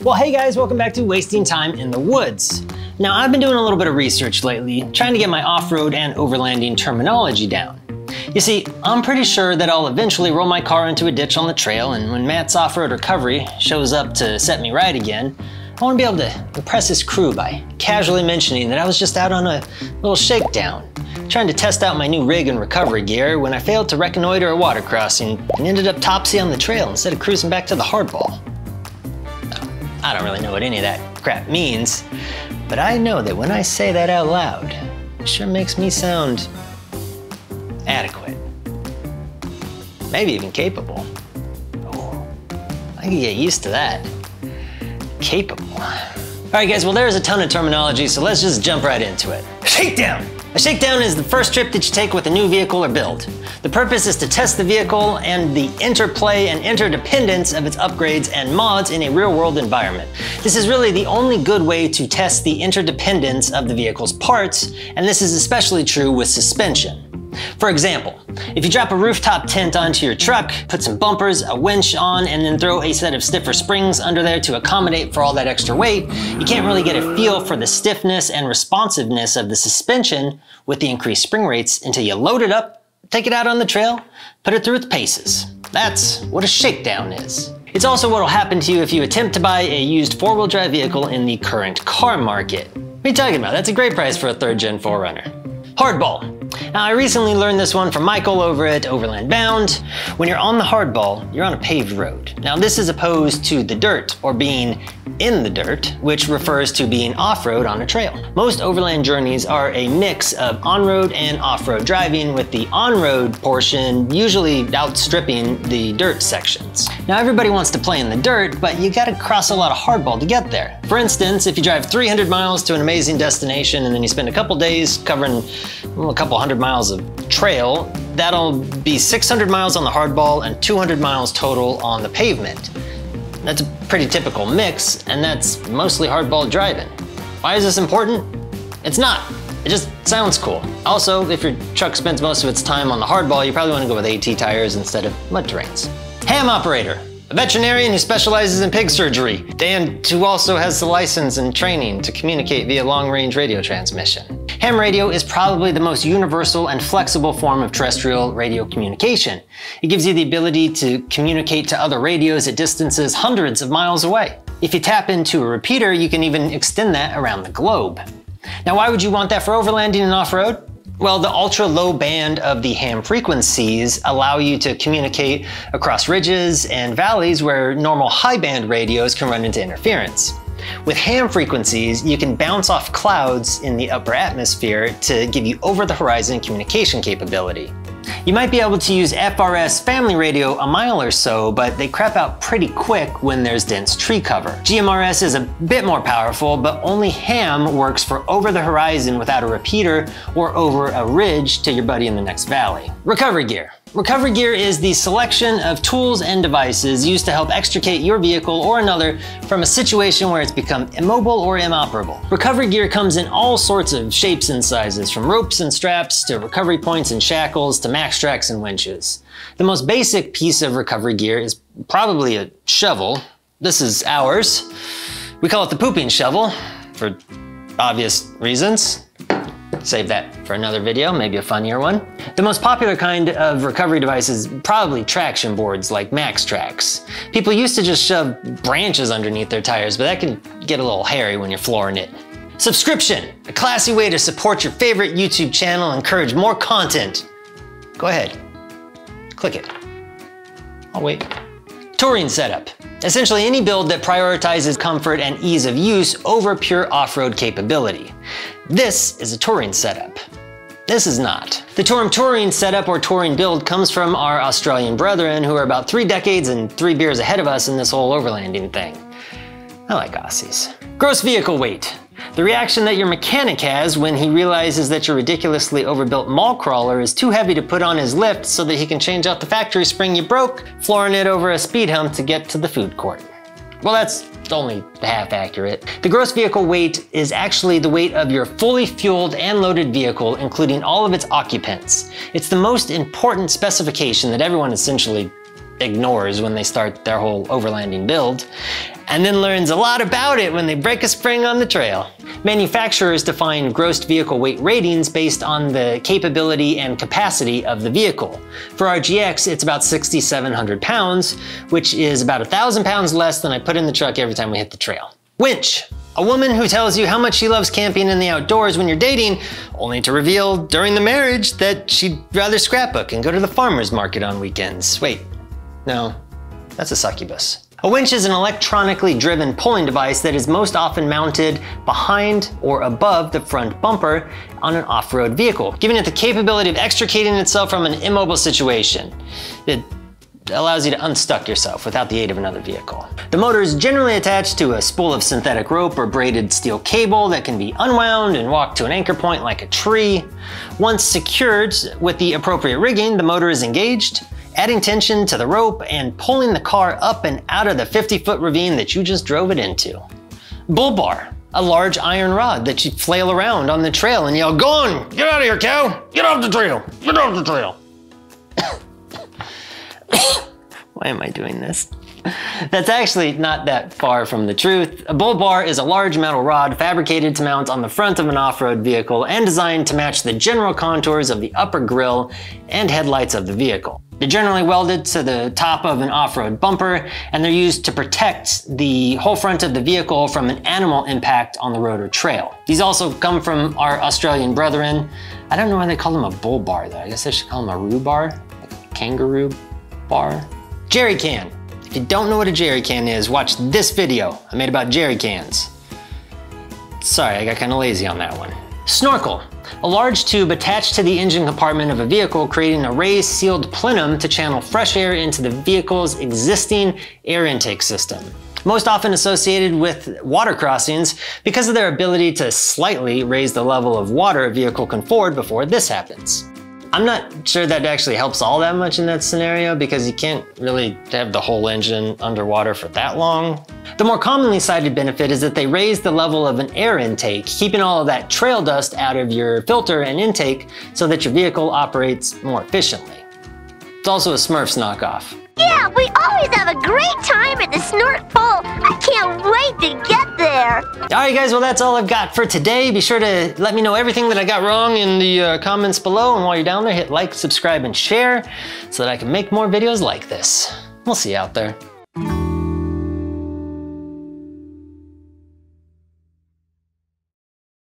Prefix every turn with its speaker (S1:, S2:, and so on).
S1: Well, hey guys, welcome back to Wasting Time in the Woods. Now, I've been doing a little bit of research lately, trying to get my off-road and overlanding terminology down. You see, I'm pretty sure that I'll eventually roll my car into a ditch on the trail, and when Matt's off-road recovery shows up to set me right again, I want to be able to impress his crew by casually mentioning that I was just out on a little shakedown, trying to test out my new rig and recovery gear when I failed to reconnoiter a water crossing and ended up topsy on the trail instead of cruising back to the Hardball. I don't really know what any of that crap means, but I know that when I say that out loud, it sure makes me sound adequate. Maybe even capable. Oh, I can get used to that. Capable. All right guys, well there's a ton of terminology, so let's just jump right into it. Shakedown! A shakedown is the first trip that you take with a new vehicle or build. The purpose is to test the vehicle and the interplay and interdependence of its upgrades and mods in a real-world environment. This is really the only good way to test the interdependence of the vehicle's parts, and this is especially true with suspension. For example, if you drop a rooftop tent onto your truck, put some bumpers, a winch on, and then throw a set of stiffer springs under there to accommodate for all that extra weight, you can't really get a feel for the stiffness and responsiveness of the suspension with the increased spring rates until you load it up, take it out on the trail, put it through its paces. That's what a shakedown is. It's also what will happen to you if you attempt to buy a used four-wheel drive vehicle in the current car market. What are you talking about? That's a great price for a third-gen 4Runner. Hardball. Now, I recently learned this one from Michael over at Overland Bound. When you're on the hardball, you're on a paved road. Now, this is opposed to the dirt, or being in the dirt, which refers to being off-road on a trail. Most overland journeys are a mix of on-road and off-road driving, with the on-road portion usually outstripping the dirt sections. Now, everybody wants to play in the dirt, but you gotta cross a lot of hardball to get there. For instance, if you drive 300 miles to an amazing destination and then you spend a couple days covering a couple hundred miles of trail, that'll be 600 miles on the hardball and 200 miles total on the pavement. That's a pretty typical mix, and that's mostly hardball driving. Why is this important? It's not. It just sounds cool. Also, if your truck spends most of its time on the hardball, you probably want to go with AT tires instead of mud terrains. Ham operator. A veterinarian who specializes in pig surgery, and who also has the license and training to communicate via long-range radio transmission. Ham radio is probably the most universal and flexible form of terrestrial radio communication. It gives you the ability to communicate to other radios at distances hundreds of miles away. If you tap into a repeater, you can even extend that around the globe. Now, why would you want that for overlanding and off-road? Well, the ultra-low band of the ham frequencies allow you to communicate across ridges and valleys where normal high-band radios can run into interference. With ham frequencies, you can bounce off clouds in the upper atmosphere to give you over-the-horizon communication capability. You might be able to use FRS family radio a mile or so, but they crap out pretty quick when there's dense tree cover. GMRS is a bit more powerful, but only ham works for over the horizon without a repeater or over a ridge to your buddy in the next valley. Recovery gear. Recovery gear is the selection of tools and devices used to help extricate your vehicle or another from a situation where it's become immobile or inoperable. Recovery gear comes in all sorts of shapes and sizes, from ropes and straps to recovery points and shackles to max tracks and winches. The most basic piece of recovery gear is probably a shovel. This is ours. We call it the pooping shovel for obvious reasons. Save that for another video, maybe a funnier one. The most popular kind of recovery device is probably traction boards like max tracks. People used to just shove branches underneath their tires, but that can get a little hairy when you're flooring it. Subscription, a classy way to support your favorite YouTube channel and encourage more content. Go ahead, click it. I'll wait. Touring setup. Essentially any build that prioritizes comfort and ease of use over pure off-road capability. This is a touring setup. This is not. The term touring setup or touring build comes from our Australian brethren who are about 3 decades and 3 beers ahead of us in this whole overlanding thing. I like Aussies. Gross vehicle weight. The reaction that your mechanic has when he realizes that your ridiculously overbuilt mall crawler is too heavy to put on his lift so that he can change out the factory spring you broke, flooring it over a speed hump to get to the food court. Well, that's only half accurate. The gross vehicle weight is actually the weight of your fully fueled and loaded vehicle, including all of its occupants. It's the most important specification that everyone essentially ignores when they start their whole overlanding build. and then learns a lot about it when they break a spring on the trail. Manufacturers define gross vehicle weight ratings based on the capability and capacity of the vehicle. For our GX, it's about 6,700 pounds, which is about 1,000 pounds less than I put in the truck every time we hit the trail. Winch. A woman who tells you how much she loves camping in the outdoors when you're dating, only to reveal during the marriage that she'd rather scrapbook and go to the farmer's market on weekends. Wait, no, that's a succubus. A winch is an electronically driven pulling device that is most often mounted behind or above the front bumper on an off-road vehicle, giving it the capability of extricating itself from an immobile situation. It allows you to unstuck yourself without the aid of another vehicle. The motor is generally attached to a spool of synthetic rope or braided steel cable that can be unwound and walked to an anchor point like a tree. Once secured with the appropriate rigging, the motor is engaged, adding tension to the rope and pulling the car up and out of the 50-foot ravine that you just drove it into. Bull bar. A large iron rod that you flail around on the trail and yell, "Go on! Get out of here, cow! Get off the trail! Get off the trail!" Why am I doing this? That's actually not that far from the truth. A bull bar is a large metal rod fabricated to mount on the front of an off-road vehicle and designed to match the general contours of the upper grille and headlights of the vehicle. They're generally welded to the top of an off-road bumper, and they're used to protect the whole front of the vehicle from an animal impact on the road or trail. These also come from our Australian brethren. I don't know why they call them a bull bar though. I guess I should call them a roo bar, like a kangaroo bar. Jerry can. If you don't know what a jerry can is, watch this video I made about jerry cans. Sorry, I got kind of lazy on that one. Snorkel. A large tube attached to the engine compartment of a vehicle, creating a raised sealed plenum to channel fresh air into the vehicle's existing air intake system. Most often associated with water crossings because of their ability to slightly raise the level of water a vehicle can ford before this happens. I'm not sure that actually helps all that much in that scenario because you can't really have the whole engine underwater for that long. The more commonly cited benefit is that they raise the level of an air intake, keeping all of that trail dust out of your filter and intake so that your vehicle operates more efficiently. It's also a Smurfs knockoff.
S2: Yeah, we always have a great time at the Snorkel. I can't wait to get there.
S1: Alright guys, well that's all I've got for today. Be sure to let me know everything that I got wrong in the comments below, and while you're down there, hit like, subscribe, and share so that I can make more videos like this. We'll see you out there.